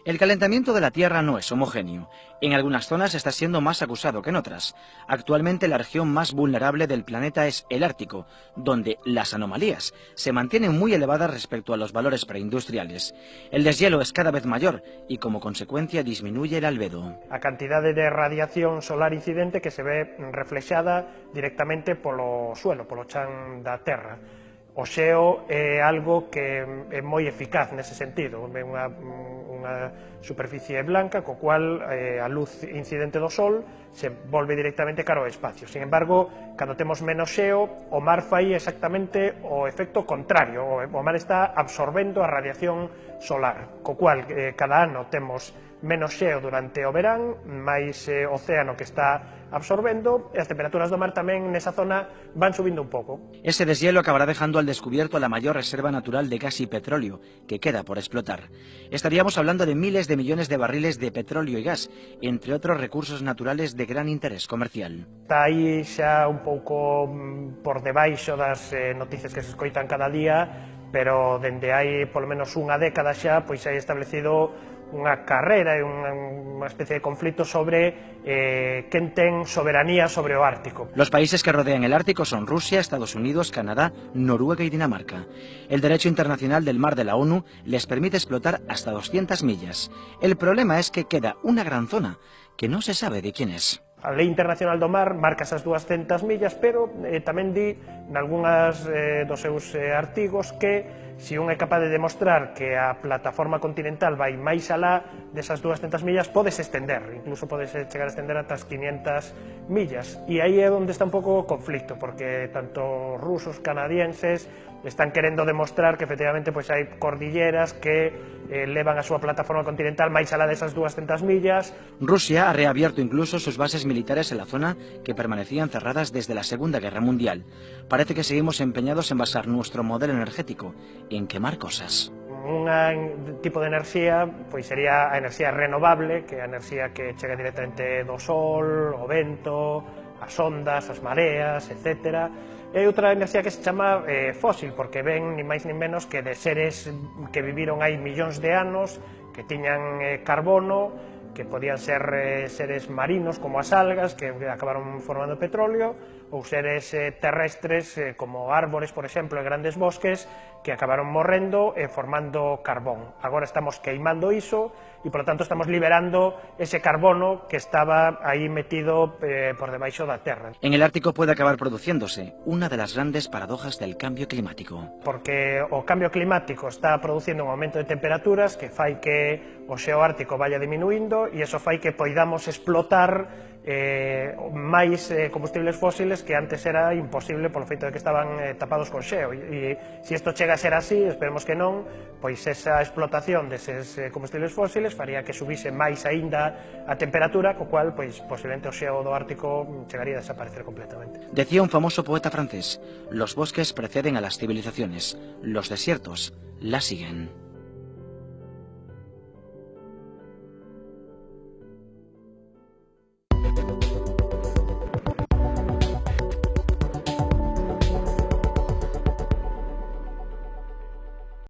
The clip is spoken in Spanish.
El calentamiento de la Tierra no es homogéneo. En algunas zonas está siendo más acusado que en otras. Actualmente la región más vulnerable del planeta es el Ártico, donde las anomalías se mantienen muy elevadas respecto a los valores preindustriales. El deshielo es cada vez mayor y como consecuencia disminuye el albedo. A cantidade de radiación solar incidente que se ve reflexada directamente polo suelo, polo chan da Terra. O xeo é algo que é moi eficaz nese sentido, é unha superficie blanca co cual a luz incidente do Sol se volve directamente cara ao espacio. Sin embargo, cando temos menos xeo, o mar fai exactamente o efecto contrario, o mar está absorbendo a radiación solar, co cual cada ano temos menos xeo durante o verán, máis océano que está absorbendo e as temperaturas do mar tamén nesa zona van subindo un pouco. Ese deshielo acabará dejando al descubierto la mayor reserva natural de gas y petróleo que queda por explotar. Estaríamos hablando de miles de millones de barriles de petróleo y gas, entre otros recursos naturales de gran interés comercial. Está aí xa un pouco por debaixo das noticias que se escoitan cada día, pero dende hai polo menos unha década xa pois hai establecido unha carreira e unha especie de conflito sobre quen ten soberanía sobre o Ártico. Los países que rodean el Ártico son Rusia, Estados Unidos, Canadá, Noruega y Dinamarca. El derecho internacional del mar de la ONU les permite explotar hasta 200 millas. El problema es que queda una gran zona que no se sabe de quién es. A Lei Internacional do Mar marca esas 200 millas, pero tamén di nalgúnas dos seus artigos que se un é capaz de demostrar que a plataforma continental vai máis alá desas 200 millas, podes estender, incluso podes chegar a estender ata as 500 millas. E aí é onde está un pouco o conflicto, porque tanto rusos, canadienses están querendo demostrar que efectivamente pois hai cordilleras que levan a súa plataforma continental máis alá desas 200 millas. Rusia ha reabierto incluso sus bases militares en la zona que permanecían cerradas desde la Segunda Guerra Mundial. Parece que seguimos empeñados en basar nuestro modelo energético en quemar cosas. Un tipo de enerxía pois sería a enerxía renovable, que é a enerxía que chega directamente do sol, o vento, as ondas, as mareas, etc. E hai outra enerxía que se chama fósil, porque ven ni máis ni menos que de seres que viviron hai millóns de anos, que tiñan carbono, que podían ser seres marinos como as algas, que acabaron formando petróleo, ou seres terrestres como árbores, por exemplo, en grandes bosques, que acabaron morrendo e formando carbón. Agora estamos queimando iso e, por lo tanto, estamos liberando ese carbono que estaba aí metido por debaixo da terra. En el Ártico puede acabar produciéndose una de las grandes paradojas del cambio climático. Porque o cambio climático está producindo un aumento de temperaturas que fai que o xeo ártico vaya diminuindo e iso fai que poidamos explotar máis combustibles fósiles que antes era imposible polo feito de que estaban tapados con xeo e se isto chega a ser así, esperemos que non, pois esa explotación deses combustibles fósiles faría que subise máis aínda a temperatura, co cual pois posiblemente o xeo do Ártico chegaría a desaparecer completamente. Decía un famoso poeta francés: los bosques preceden a las civilizaciones, los desiertos las siguen.